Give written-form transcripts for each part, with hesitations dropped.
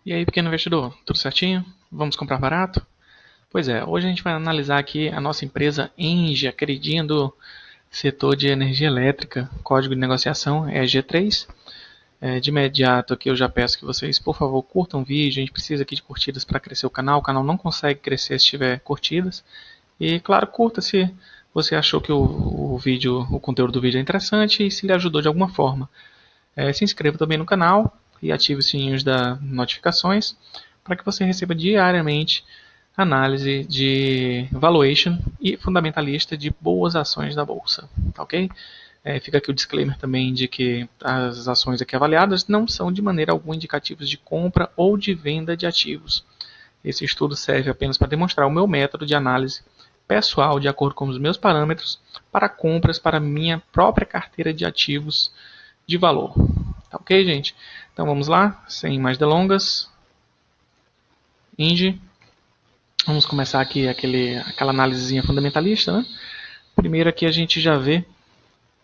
E aí, pequeno investidor, tudo certinho? Vamos comprar barato? Pois é, hoje a gente vai analisar aqui a nossa empresa Engie, a queridinha do setor de energia elétrica, código de negociação é G3. De imediato aqui eu já peço que vocês, por favor, curtam o vídeo, a gente precisa aqui de curtidas para crescer o canal não consegue crescer se tiver curtidas. E claro, curta se você achou que o conteúdo do vídeo é interessante e se lhe ajudou de alguma forma. Se inscreva também no canal e ative os sininhos das notificações para que você receba diariamente análise de valuation e fundamentalista de boas ações da bolsa, tá ok? Fica aqui o disclaimer também de que as ações aqui avaliadas não são de maneira alguma indicativos de compra ou de venda de ativos. Esse estudo serve apenas para demonstrar o meu método de análise pessoal de acordo com os meus parâmetros para compras para minha própria carteira de ativos de valor. Tá ok, gente? Então vamos lá, sem mais delongas. Inge, vamos começar aqui aquela análisezinha fundamentalista, né? Primeiro aqui a gente já vê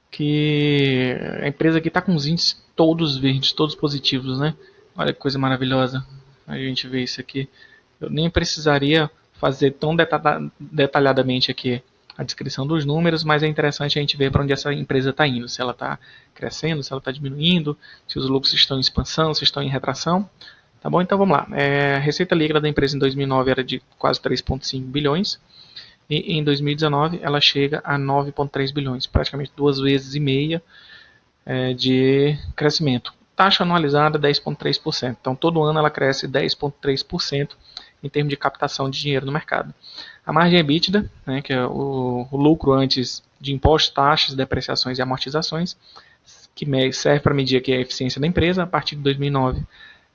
que a empresa aqui está com os índices todos verdes, todos positivos, né? Olha que coisa maravilhosa. A gente vê isso aqui. Eu nem precisaria fazer tão detalhadamente aqui a descrição dos números, mas é interessante a gente ver para onde essa empresa está indo. Se ela está crescendo, se ela está diminuindo, se os lucros estão em expansão, se estão em retração. Tá bom? Então vamos lá. A receita líquida da empresa em 2009 era de quase 3,5 bilhões. E em 2019 ela chega a 9,3 bilhões, praticamente 2,5 vezes de crescimento. Taxa anualizada 10,3%. Então todo ano ela cresce 10,3% em termos de captação de dinheiro no mercado. A margem EBITDA, né, que é o lucro antes de impostos, taxas, depreciações e amortizações, que serve para medir aqui a eficiência da empresa, a partir de 2009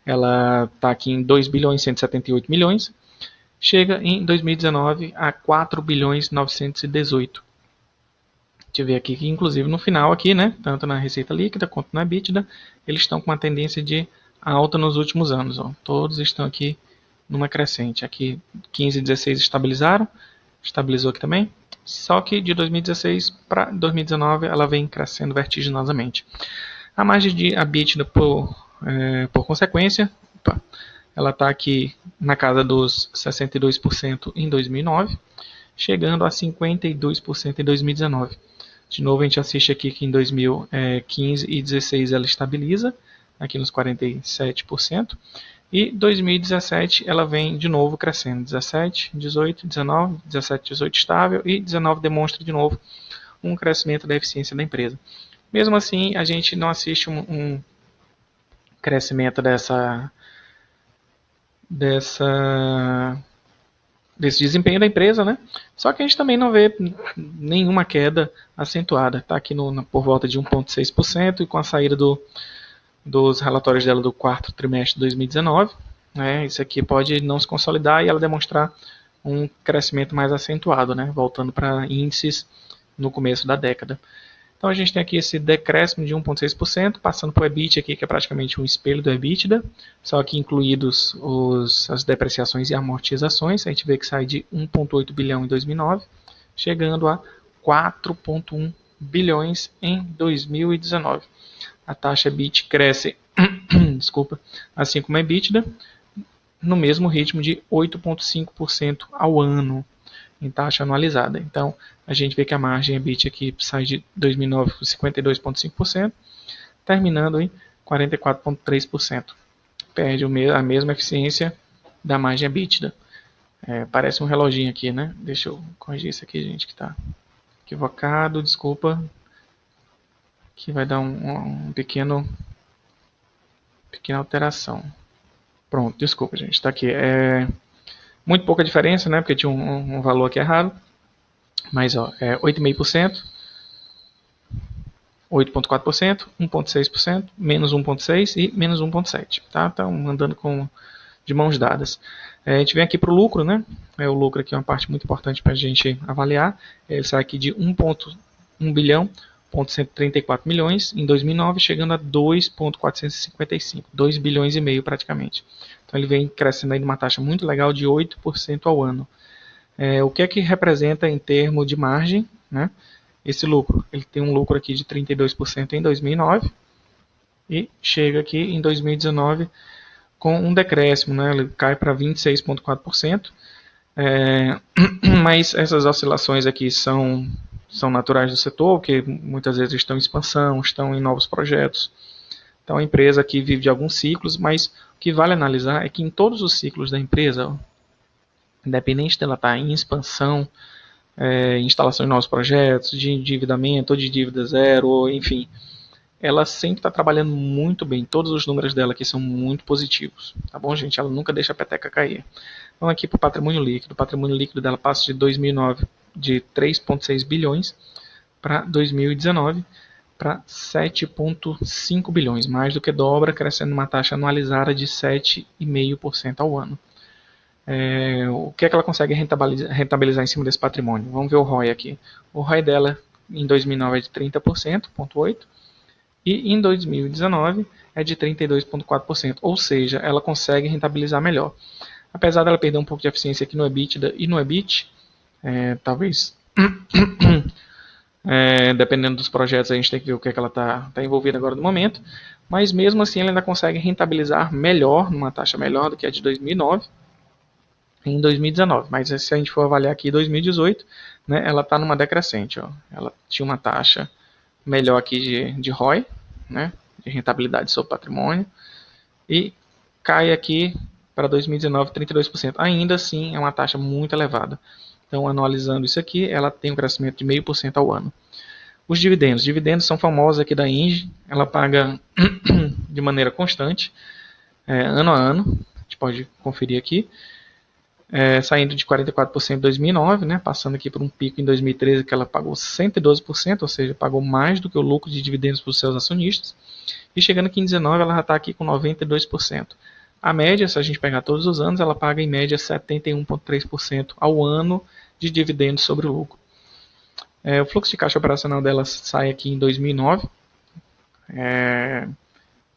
ela está aqui em 2 bilhões 178 milhões, chega em 2019 a 4 bilhões 918. Deixa eu ver aqui que inclusive no final aqui, né, tanto na receita líquida quanto na EBITDA, eles estão com uma tendência de alta nos últimos anos, ó. Todos estão aqui numa crescente. Aqui 15 e 16 estabilizou aqui também. Só que de 2016 para 2019 ela vem crescendo vertiginosamente. A margem de EBITDA por consequência, ela está aqui na casa dos 62% em 2009, chegando a 52% em 2019. De novo, a gente assiste aqui que em 2015 e 2016 ela estabiliza, aqui nos 47%. E 2017 ela vem de novo crescendo, 17, 18, 19, 17, 18 estável e 19 demonstra de novo um crescimento da eficiência da empresa. Mesmo assim, a gente não assiste um crescimento desse desempenho da empresa, né? Só que a gente também não vê nenhuma queda acentuada. Está aqui por volta de 1,6% e com a saída dos relatórios dela do quarto trimestre de 2019, né? Isso aqui pode não se consolidar e ela demonstrar um crescimento mais acentuado, né? Voltando para índices no começo da década. Então a gente tem aqui esse decréscimo de 1,6%, passando para o EBIT aqui, que é praticamente um espelho do EBITDA, só que incluídos as depreciações e amortizações, a gente vê que sai de 1,8 bilhão em 2009, chegando a 4,1 bilhões em 2019. A taxa EBIT cresce, desculpa, assim como a EBITDA, no mesmo ritmo de 8,5% ao ano em taxa anualizada. Então, a gente vê que a margem EBIT aqui sai de 2009 com 52,5%, terminando em 44,3%. Perde a mesma eficiência da margem EBITDA. Parece um reloginho aqui, né? Deixa eu corrigir isso aqui, gente, que está equivocado, desculpa. Que vai dar um pequena alteração. Pronto, desculpa, gente, está aqui. Muito pouca diferença, né? Porque tinha um valor aqui errado. Mas ó, 8,5%, 8,4%, 1,6%, menos 1,6% e menos 1,7%. Tá? Estão andando de mãos dadas. A gente vem aqui para o lucro, né? O lucro aqui é uma parte muito importante para a gente avaliar. Ele sai aqui de 1,1 bilhão, 134 milhões em 2009, chegando a 2,455, 2 bilhões e meio praticamente. Então ele vem crescendo aí numa taxa muito legal de 8% ao ano. O que é que representa em termos de margem, né? Esse lucro, ele tem um lucro aqui de 32% em 2009 e chega aqui em 2019 com um decréscimo, né? Ele cai para 26,4%. Mas essas oscilações aqui são naturais do setor, que muitas vezes estão em expansão, estão em novos projetos. Então a empresa aqui vive de alguns ciclos, mas o que vale analisar é que em todos os ciclos da empresa, independente dela estar em expansão, instalação de novos projetos, de endividamento ou de dívida zero, ou, enfim, ela sempre está trabalhando muito bem. Todos os números dela aqui são muito positivos, tá bom, gente? Ela nunca deixa a peteca cair. Então aqui para o patrimônio líquido. O patrimônio líquido dela passa de 2009 de 3,6 bilhões para 2019 para 7,5 bilhões, mais do que dobra, crescendo uma taxa anualizada de 7,5% ao ano. O que é que ela consegue rentabilizar em cima desse patrimônio? Vamos ver o ROI aqui. O ROI dela em 2009 é de 30%, 0,8%, e em 2019 é de 32,4%, ou seja, ela consegue rentabilizar melhor. Apesar dela perder um pouco de eficiência aqui no EBITDA e no EBIT, talvez dependendo dos projetos a gente tem que ver o que é que ela está envolvida agora no momento, mas mesmo assim ela ainda consegue rentabilizar melhor, numa taxa melhor do que a de 2009 em 2019, mas se a gente for avaliar aqui 2018, né, ela está numa decrescente, ó. Ela tinha uma taxa melhor aqui de ROI, né, de rentabilidade sobre patrimônio, e cai aqui para 2019 32%. Ainda assim é uma taxa muito elevada. Então, anualizando isso aqui, ela tem um crescimento de 0,5% ao ano. Os dividendos. Dividendos são famosos aqui da Engie. Ela paga de maneira constante, ano a ano. A gente pode conferir aqui. Saindo de 44% em 2009, né, passando aqui por um pico em 2013 que ela pagou 112%, ou seja, pagou mais do que o lucro de dividendos para os seus acionistas. E chegando aqui em 2019, ela já está aqui com 92%. A média, se a gente pegar todos os anos, ela paga em média 71,3% ao ano de dividendos sobre o lucro. O fluxo de caixa operacional dela sai aqui em 2009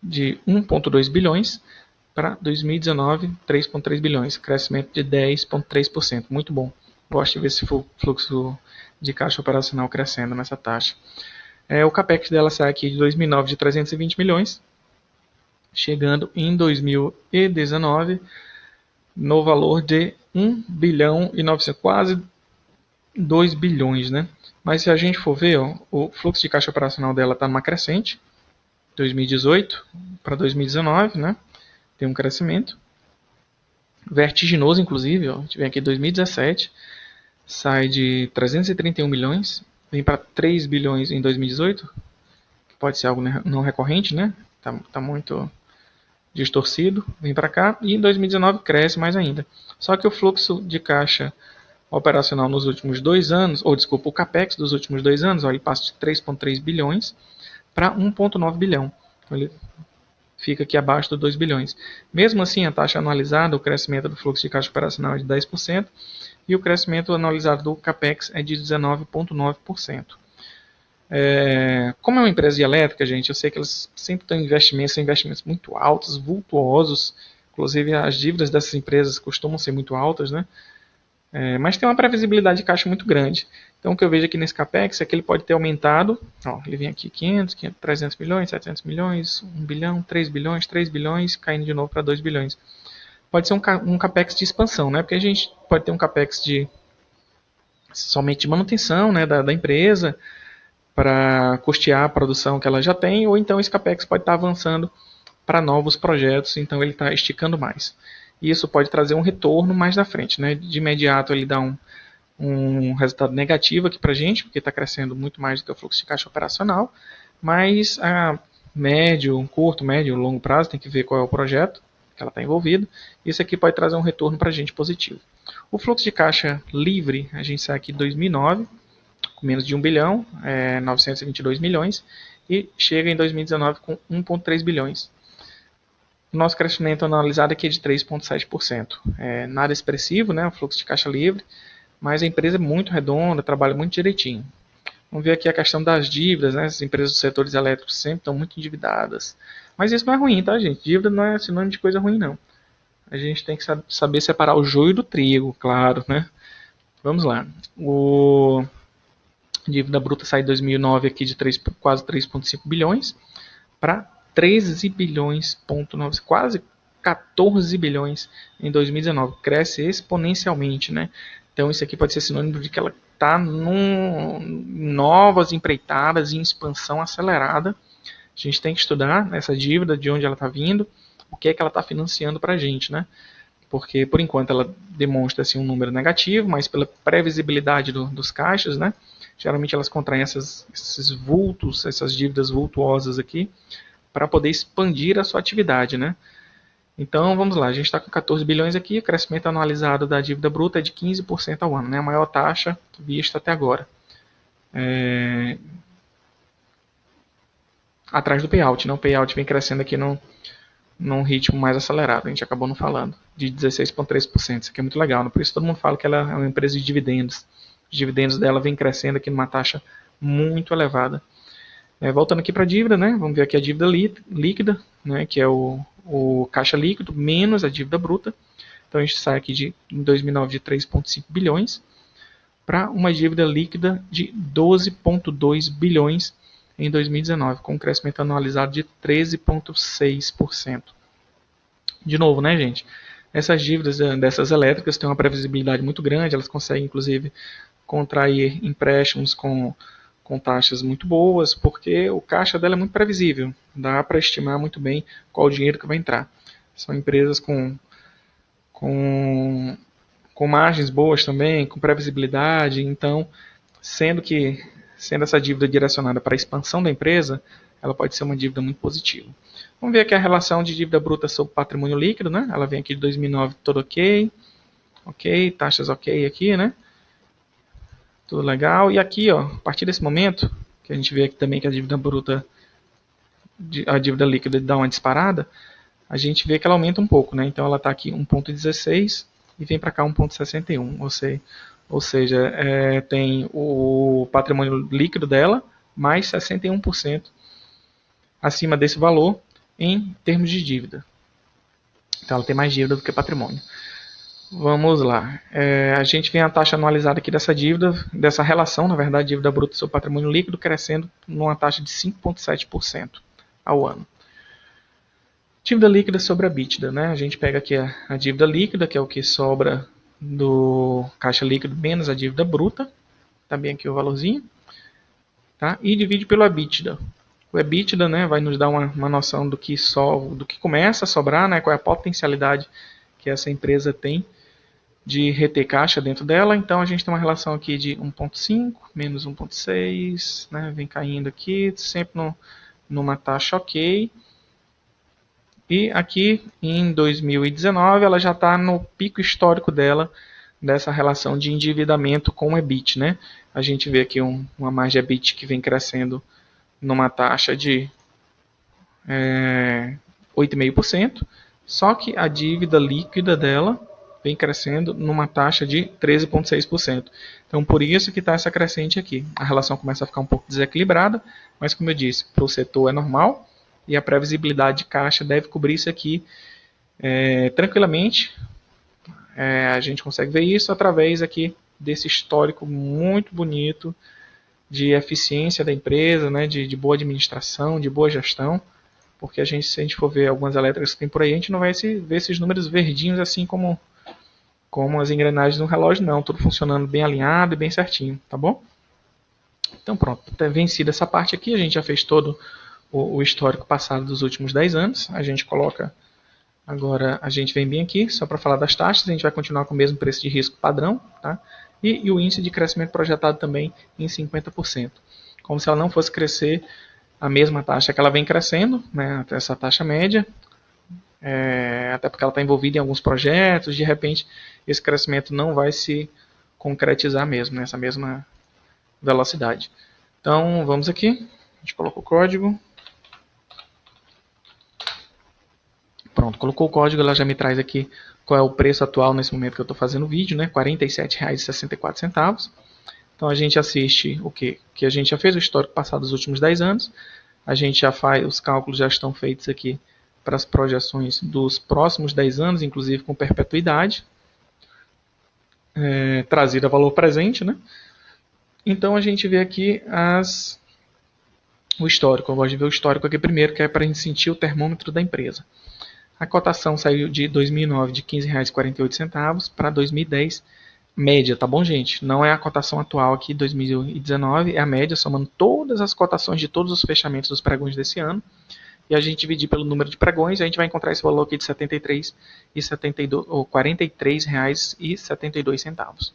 de 1,2 bilhões para 2019, 3,3 bilhões, crescimento de 10,3%, muito bom. Gosto de ver esse fluxo de caixa operacional crescendo nessa taxa. O capex dela sai aqui de 2009 de 320 milhões, chegando em 2019 no valor de 1 bilhão e 900, quase 2 bilhões, né? Mas se a gente for ver, ó, o fluxo de caixa operacional dela está numa crescente, 2018 para 2019, né? Tem um crescimento vertiginoso, inclusive, ó. A gente vem aqui em 2017, sai de 331 milhões, vem para 3 bilhões em 2018, que pode ser algo não recorrente, né? Tá muito distorcido, vem para cá, e em 2019 cresce mais ainda. Só que o fluxo de caixa operacional nos últimos 2 anos, ou desculpa, o capex dos últimos 2 anos, ó, ele passa de 3,3 bilhões para 1,9 bilhão. Então, ele fica aqui abaixo dos 2 bilhões. Mesmo assim, a taxa anualizada, o crescimento do fluxo de caixa operacional é de 10%, e o crescimento anualizado do capex é de 19,9%. Como é uma empresa de elétrica, gente, eu sei que eles sempre têm são investimentos muito altos, vultuosos. Inclusive, as dívidas dessas empresas costumam ser muito altas, né? Mas tem uma previsibilidade de caixa muito grande. Então, o que eu vejo aqui nesse capex é que ele pode ter aumentado. Ó, ele vem aqui 500, 300 milhões, 700 milhões, 1 bilhão, 3 bilhões, 3 bilhões, caindo de novo para 2 bilhões. Pode ser um capex de expansão, né? Porque a gente pode ter um capex somente de manutenção, né, da empresa, para custear a produção que ela já tem, ou então esse capex pode estar avançando para novos projetos, então ele está esticando mais. E isso pode trazer um retorno mais na frente, né? De imediato ele dá um resultado negativo aqui para a gente, porque está crescendo muito mais do que o fluxo de caixa operacional, mas a curto, médio, longo prazo, tem que ver qual é o projeto que ela está envolvida. Isso aqui pode trazer um retorno para a gente positivo. O fluxo de caixa livre, a gente sai aqui em 2009, com menos de 1 bilhão, 922 milhões, e chega em 2019 com 1,3 bilhões. O nosso crescimento analisado aqui é de 3,7%. Nada expressivo, né, o fluxo de caixa livre, mas a empresa é muito redonda, trabalha muito direitinho. Vamos ver aqui a questão das dívidas, né? As empresas dos setores elétricos sempre estão muito endividadas. Mas isso não é ruim, tá, gente? Dívida não é sinônimo de coisa ruim, não. A gente tem que saber separar o joio do trigo, claro, né? Vamos lá. A dívida bruta sai em 2009 aqui de quase 3,5 bilhões para 13 bilhões, quase 14 bilhões em 2019. Cresce exponencialmente, né? Então isso aqui pode ser sinônimo de que ela está em novas empreitadas em expansão acelerada. A gente tem que estudar essa dívida, de onde ela está vindo, o que é que ela está financiando para a gente, né? Porque por enquanto ela demonstra assim, um número negativo, mas pela previsibilidade dos caixas, né? Geralmente elas contraem esses vultos, essas dívidas vultuosas aqui, para poder expandir a sua atividade, né? Então vamos lá, a gente está com 14 bilhões aqui, o crescimento anualizado da dívida bruta é de 15% ao ano, né? A maior taxa vista até agora. Atrás do payout, né? O payout vem crescendo aqui num ritmo mais acelerado, a gente acabou não falando, de 16,3%. Isso aqui é muito legal, né? Por isso todo mundo fala que ela é uma empresa de dividendos. Os dividendos dela vêm crescendo aqui numa taxa muito elevada. Voltando aqui para a dívida, né? Vamos ver aqui a dívida líquida, né? Que é o caixa líquido menos a dívida bruta. Então a gente sai aqui em 2009 de 3,5 bilhões para uma dívida líquida de 12,2 bilhões em 2019, com um crescimento anualizado de 13,6%. De novo, né, gente? Essas dívidas dessas elétricas têm uma previsibilidade muito grande, elas conseguem, inclusive, contrair empréstimos com taxas muito boas, porque o caixa dela é muito previsível, dá para estimar muito bem qual o dinheiro que vai entrar. São empresas com, com margens boas também, com previsibilidade, então, sendo essa dívida direcionada para a expansão da empresa, ela pode ser uma dívida muito positiva. Vamos ver aqui a relação de dívida bruta sobre patrimônio líquido, né? Ela vem aqui de 2009, tudo ok, taxas ok aqui, né? Tudo legal. E aqui, ó, a partir desse momento, que a gente vê aqui também que a dívida bruta, a dívida líquida dá uma disparada, a gente vê que ela aumenta um pouco, né? Então ela está aqui 1,16 e vem para cá 1,61. Ou seja, tem o patrimônio líquido dela mais 61% acima desse valor em termos de dívida. Então ela tem mais dívida do que patrimônio. Vamos lá. A gente vem a taxa anualizada aqui dessa dívida, dessa relação, na verdade, dívida bruta sobre patrimônio líquido, crescendo numa taxa de 5,7% ao ano. Dívida líquida sobre a EBITDA, né? A gente pega aqui a dívida líquida, que é o que sobra do caixa líquido menos a dívida bruta, também aqui o valorzinho, tá? E divide pelo EBITDA. O EBITDA, né, vai nos dar uma noção do que começa a sobrar, né? Qual é a potencialidade que essa empresa tem de reter caixa dentro dela. Então a gente tem uma relação aqui de 1,5 menos 1,6, né? Vem caindo aqui, sempre numa taxa ok. E aqui em 2019 ela já está no pico histórico dela, dessa relação de endividamento com o EBIT, né? A gente vê aqui uma margem EBIT que vem crescendo numa taxa de 8,5%, só que a dívida líquida dela vem crescendo numa taxa de 13,6%. Então por isso que está essa crescente aqui. A relação começa a ficar um pouco desequilibrada, mas como eu disse, para o setor é normal, e a previsibilidade de caixa deve cobrir isso aqui tranquilamente. A gente consegue ver isso através aqui desse histórico muito bonito de eficiência da empresa, né, de boa administração, de boa gestão, porque se a gente for ver algumas elétricas que tem por aí, a gente não vai ver esses números verdinhos assim como as engrenagens do relógio, não, tudo funcionando bem alinhado e bem certinho, tá bom? Então pronto, vencida essa parte aqui, a gente já fez todo o histórico passado dos últimos 10 anos. A gente coloca, agora a gente vem bem aqui, só para falar das taxas, a gente vai continuar com o mesmo preço de risco padrão, tá? E o índice de crescimento projetado também em 50%. Como se ela não fosse crescer a mesma taxa que ela vem crescendo, né, essa taxa média, até porque ela está envolvida em alguns projetos, de repente esse crescimento não vai se concretizar mesmo, nessa mesma velocidade. Então vamos aqui, a gente coloca o código. Pronto, colocou o código, ela já me traz aqui qual é o preço atual nesse momento que eu estou fazendo o vídeo, né? R$ 47,64. Então a gente assiste o quê? Que a gente já fez o histórico passado dos últimos 10 anos, a gente já faz, os cálculos já estão feitos aqui para as projeções dos próximos 10 anos, inclusive com perpetuidade, trazida a valor presente, né? Então a gente vê aqui o histórico. Eu gosto de ver o histórico aqui primeiro, que é para a gente sentir o termômetro da empresa. A cotação saiu de 2009 de R$ 15,48 para 2010, média, tá bom, gente? Não é a cotação atual aqui, 2019, é a média, somando todas as cotações de todos os fechamentos dos pregões desse ano. E a gente dividir pelo número de pregões, a gente vai encontrar esse valor aqui de R$ 43,72.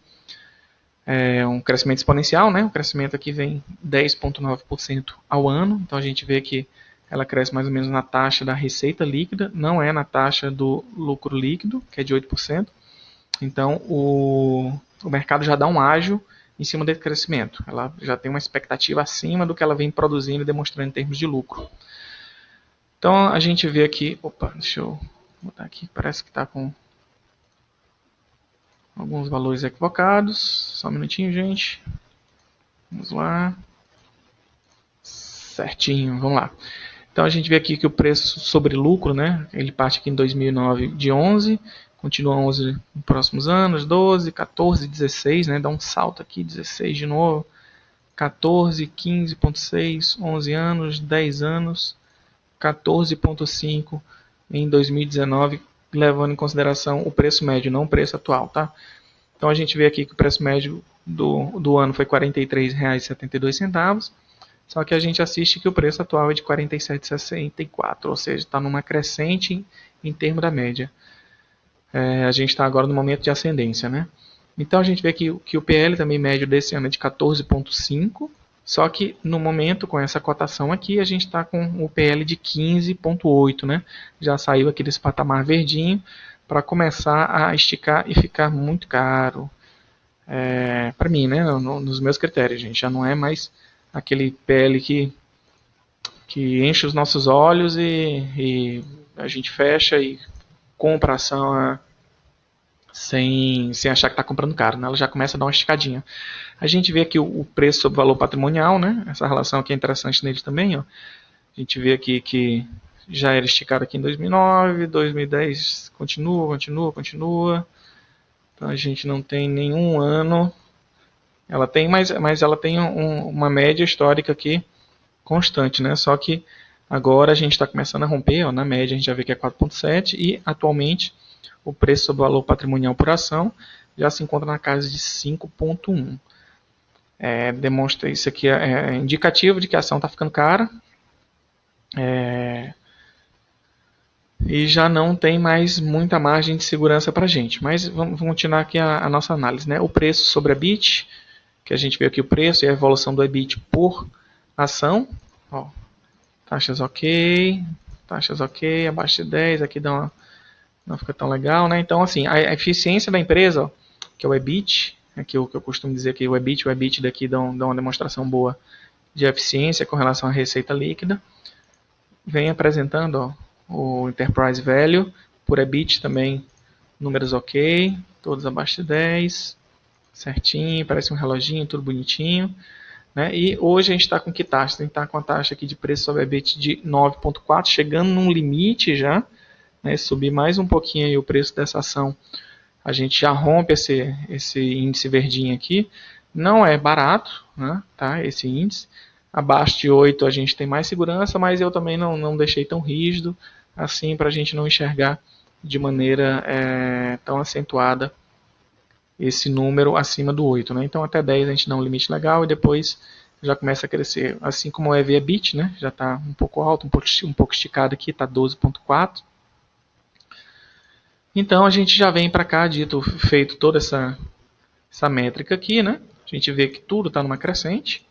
É um crescimento exponencial, né? O crescimento aqui vem 10,9% ao ano. Então a gente vê que ela cresce mais ou menos na taxa da receita líquida, não é na taxa do lucro líquido, que é de 8%. Então o mercado já dá um ágio em cima desse crescimento. Ela já tem uma expectativa acima do que ela vem produzindo e demonstrando em termos de lucro. Então a gente vê aqui, deixa eu botar aqui, parece que está com alguns valores equivocados. Só um minutinho, gente. Vamos lá. Certinho, vamos lá. Então a gente vê aqui que o preço sobre lucro, né? Ele parte aqui em 2009 de 11, continua 11 nos próximos anos, 12, 14, 16, né? Dá um salto aqui, 16 de novo, 14, 15,6, 11 anos, 10 anos, 14,5 em 2019, levando em consideração o preço médio, não o preço atual, tá? Então a gente vê aqui que o preço médio do ano foi R$ 43,72, só que a gente assiste que o preço atual é de R$ 47,64, ou seja, está numa crescente em termos da média. A gente está agora no momento de ascendência, né? Então a gente vê que o PL também médio desse ano é de 14,5, só que no momento com essa cotação aqui a gente está com o PL de 15,8, né? Já saiu aqui desse patamar verdinho para começar a esticar e ficar muito caro. Para mim, né? Nos meus critérios, gente, já não é mais aquele PL que enche os nossos olhos e a gente fecha e compra a ação sem achar que está comprando caro, né? Ela já começa a dar uma esticadinha. A gente vê aqui o preço sobre valor patrimonial, né? Essa relação aqui é interessante nele também, ó. A gente vê aqui que já era esticado aqui em 2009, 2010 continua. Então a gente não tem nenhum ano. Ela tem, mas ela tem uma média histórica aqui constante, né? Só que agora a gente está começando a romper, ó, na média a gente já vê que é 4,7 e atualmente o preço sobre o valor patrimonial por ação já se encontra na casa de 5,1. Demonstra isso aqui, é indicativo de que a ação está ficando cara. E já não tem mais muita margem de segurança para a gente. Mas vamos continuar aqui a nossa análise, né? O preço sobre a EBIT, que a gente vê aqui o preço e a evolução do EBIT por ação. Ó, taxas ok, abaixo de 10, aqui não fica tão legal, né? Então, assim, a eficiência da empresa, ó, que é o EBIT, que eu costumo dizer que o EBIT daqui dá uma demonstração boa de eficiência com relação à receita líquida. Vem apresentando, ó, o Enterprise Value por EBIT também, números ok, todos abaixo de 10, certinho, parece um reloginho, tudo bonitinho. Né? E hoje a gente está com que taxa? A gente está com a taxa aqui de preço sobre EBIT de 9,4, chegando num limite já, né? Subir mais um pouquinho aí o preço dessa ação, a gente já rompe esse índice verdinho aqui. Não é barato, né? Tá? Esse índice. Abaixo de 8 a gente tem mais segurança, mas eu também não deixei tão rígido assim para a gente não enxergar de maneira tão acentuada esse número acima do 8. Né? Então até 10 a gente dá um limite legal e depois já começa a crescer. Assim como o EV/EBIT, né? Já está um pouco alto, um pouco esticado aqui, está 12,4. Então a gente já vem para cá, feito toda essa métrica aqui, né? A gente vê que tudo está numa crescente,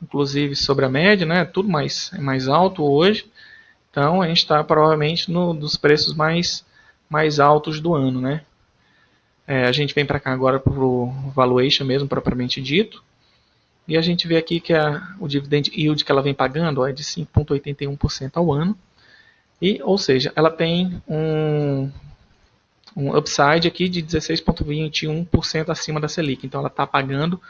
inclusive sobre a média, né? Tudo mais alto hoje. Então a gente está provavelmente dos preços mais altos do ano, né? A gente vem para cá agora para o valuation mesmo, propriamente dito. E a gente vê aqui que o dividend yield que ela vem pagando é de 5,81% ao ano. Ou seja, ela tem um upside aqui de 16,21% acima da Selic. Então ela está pagando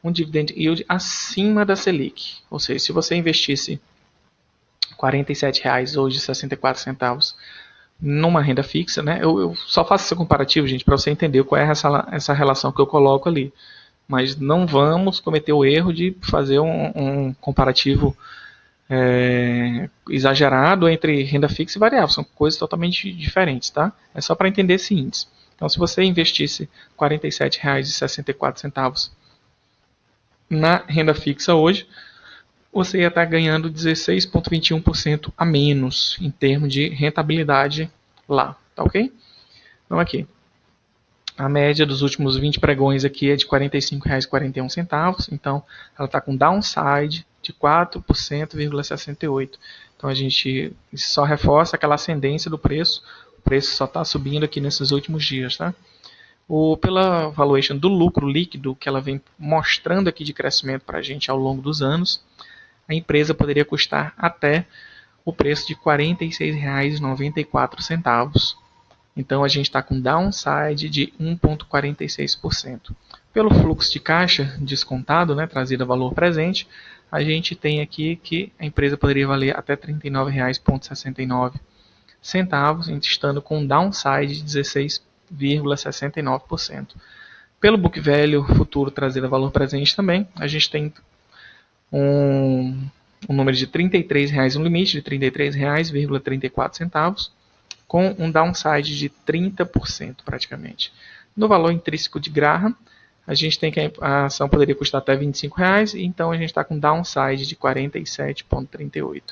um dividend yield acima da Selic. Ou seja, se você investisse R$ 47,00 hoje 64 numa renda fixa, né? Eu só faço esse comparativo, gente, para você entender qual é essa relação que eu coloco ali. Mas não vamos cometer o erro de fazer um comparativo exagerado entre renda fixa e variável. São coisas totalmente diferentes, tá? É só para entender esse índice. Então, se você investisse R$ 47,64 na renda fixa hoje, você ia estar ganhando 16,21% a menos em termos de rentabilidade lá, tá ok? Então aqui, a média dos últimos 20 pregões aqui é de R$ 45,41, então ela está com downside de 4,68%. Então a gente só reforça aquela ascendência do preço, o preço só está subindo aqui nesses últimos dias, tá? Pela valuation do lucro líquido que ela vem mostrando aqui de crescimento para a gente ao longo dos anos, a empresa poderia custar até o preço de R$ 46,94. Então a gente está com downside de 1,46%. Pelo fluxo de caixa descontado, né, trazido a valor presente, a gente tem aqui que a empresa poderia valer até R$ 39,69, estando com downside de 16,69%. Pelo book value futuro trazido a valor presente também, a gente tem um número de R$ 33,00, um limite de R$ 33,34, com um downside de 30% praticamente. No valor intrínseco de Graham, a gente tem que a ação poderia custar até R$ 25,00, então a gente está com downside de 47,38.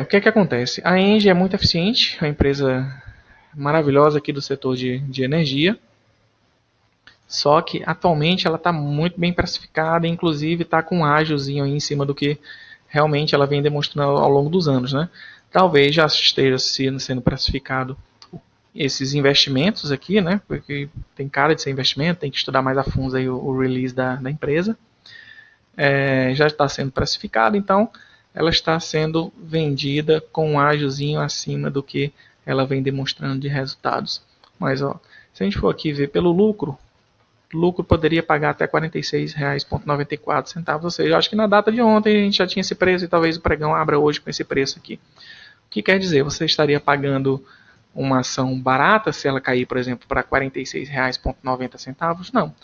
O que acontece? A Engie é muito eficiente, é uma empresa maravilhosa aqui do setor de energia, só que atualmente ela está muito bem precificada, inclusive está com um ágiozinho aí em cima do que realmente ela vem demonstrando ao longo dos anos, né? Talvez já esteja sendo precificado esses investimentos aqui, né? Porque tem cara de ser investimento, tem que estudar mais a fundo aí o release da empresa. Já está sendo precificado, então ela está sendo vendida com um ágiozinho acima do que ela vem demonstrando de resultados. Mas se a gente for aqui ver pelo lucro poderia pagar até R$ 46,94, ou seja, acho que na data de ontem a gente já tinha esse preço e talvez o pregão abra hoje com esse preço aqui. O que quer dizer? Você estaria pagando uma ação barata se ela cair, por exemplo, para R$ 46,90? Não.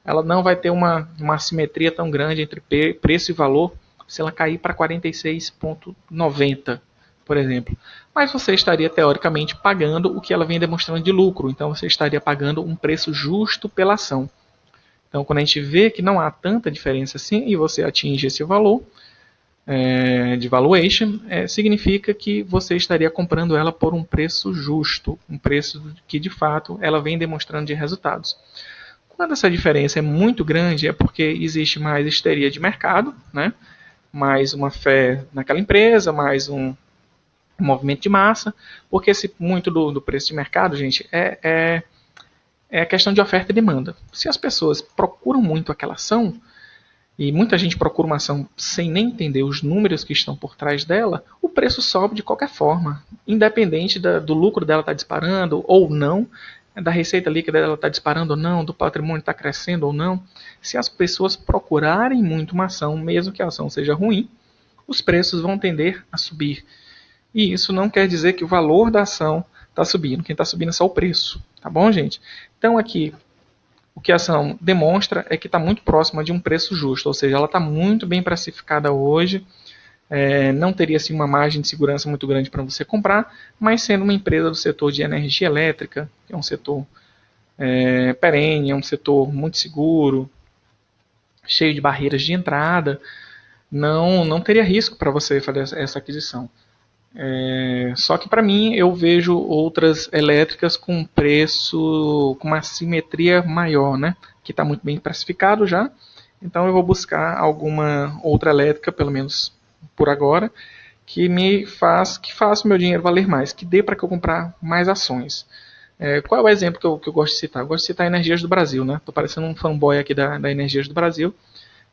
Ela não vai ter uma assimetria tão grande entre preço e valor se ela cair para R$ 46,90, por exemplo. Mas você estaria, teoricamente, pagando o que ela vem demonstrando de lucro. Então, você estaria pagando um preço justo pela ação. Então, quando a gente vê que não há tanta diferença assim e você atinge esse valor de valuation, significa que você estaria comprando ela por um preço justo, um preço que, de fato, ela vem demonstrando de resultados. Quando essa diferença é muito grande, é porque existe mais histeria de mercado, né? Mais uma fé naquela empresa, mais um movimento de massa, porque muito do preço de mercado, gente, é questão de oferta e demanda. Se as pessoas procuram muito aquela ação, e muita gente procura uma ação sem nem entender os números que estão por trás dela, o preço sobe de qualquer forma, independente do lucro dela estar disparando ou não, da receita líquida dela estar disparando ou não, do patrimônio estar crescendo ou não. Se as pessoas procurarem muito uma ação, mesmo que a ação seja ruim, os preços vão tender a subir. E isso não quer dizer que o valor da ação está subindo. Quem está subindo é só o preço. Tá bom, gente? Então aqui, o que a ação demonstra é que está muito próxima de um preço justo. Ou seja, ela está muito bem precificada hoje. Não teria assim, uma margem de segurança muito grande para você comprar. Mas sendo uma empresa do setor de energia elétrica, que é um setor perene, é um setor muito seguro, cheio de barreiras de entrada, não teria risco para você fazer essa aquisição. Só que para mim eu vejo outras elétricas com preço, com uma simetria maior, né? Que está muito bem precificado já. Então eu vou buscar alguma outra elétrica, pelo menos por agora, que faça o meu dinheiro valer mais, que dê para eu comprar mais ações. Qual é o exemplo que eu gosto de citar? Eu gosto de citar a Energias do Brasil, né? Tô parecendo um fanboy aqui da Energias do Brasil.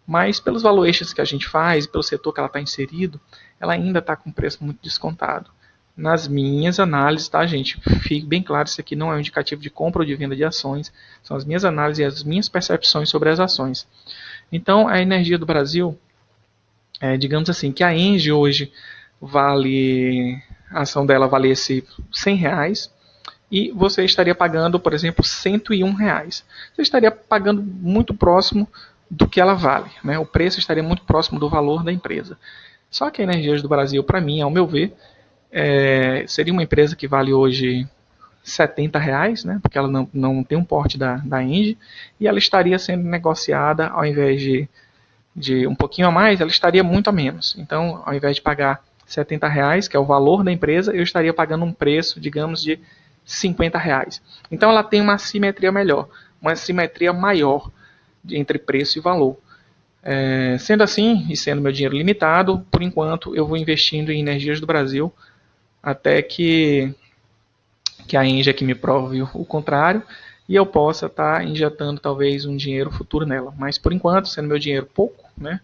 Mas pelos valuations que a gente faz, pelo setor que ela está inserido, ela ainda está com preço muito descontado. Nas minhas análises, tá, gente? Fique bem claro, isso aqui não é um indicativo de compra ou de venda de ações. São as minhas análises e as minhas percepções sobre as ações. Então, a Energia do Brasil, digamos assim, que a Engie hoje a ação dela valesse R$ 100 e você estaria pagando, por exemplo, R$ 101. Você estaria pagando muito próximo do que ela vale, né? O preço estaria muito próximo do valor da empresa. Só que a Energias do Brasil, para mim, ao meu ver, seria uma empresa que vale hoje R$ 70, né, porque ela não tem um porte da Engie, e ela estaria sendo negociada, ao invés de um pouquinho a mais, ela estaria muito a menos. Então, ao invés de pagar R$ 70, que é o valor da empresa, eu estaria pagando um preço, digamos, de R$ 50. Então, ela tem uma simetria melhor, uma simetria maior entre preço e valor. Sendo assim, e sendo meu dinheiro limitado, por enquanto eu vou investindo em Energias do Brasil até que a Engie aqui me prove o contrário e eu possa estar injetando talvez um dinheiro futuro nela. Mas por enquanto, sendo meu dinheiro pouco, né,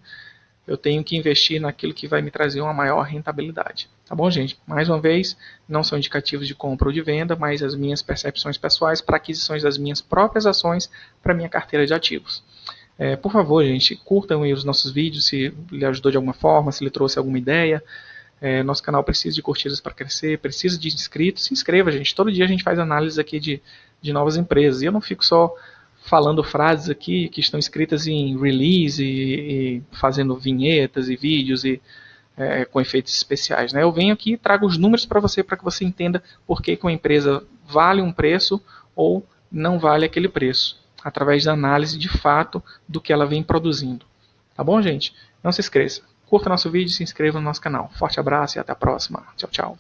eu tenho que investir naquilo que vai me trazer uma maior rentabilidade. Tá bom, gente? Mais uma vez, não são indicativos de compra ou de venda, mas as minhas percepções pessoais para aquisições das minhas próprias ações para minha carteira de ativos. Por favor, gente, curtam aí os nossos vídeos se lhe ajudou de alguma forma, se lhe trouxe alguma ideia. Nosso canal precisa de curtidas para crescer, precisa de inscritos. Se inscreva, gente. Todo dia a gente faz análise aqui de novas empresas. E eu não fico só falando frases aqui que estão escritas em release e fazendo vinhetas e vídeos com efeitos especiais. Né? Eu venho aqui e trago os números para que você entenda por que uma empresa vale um preço ou não vale aquele preço, através da análise de fato do que ela vem produzindo. Tá bom, gente? Não se esqueça. Curta nosso vídeo e se inscreva no nosso canal. Forte abraço e até a próxima. Tchau, tchau.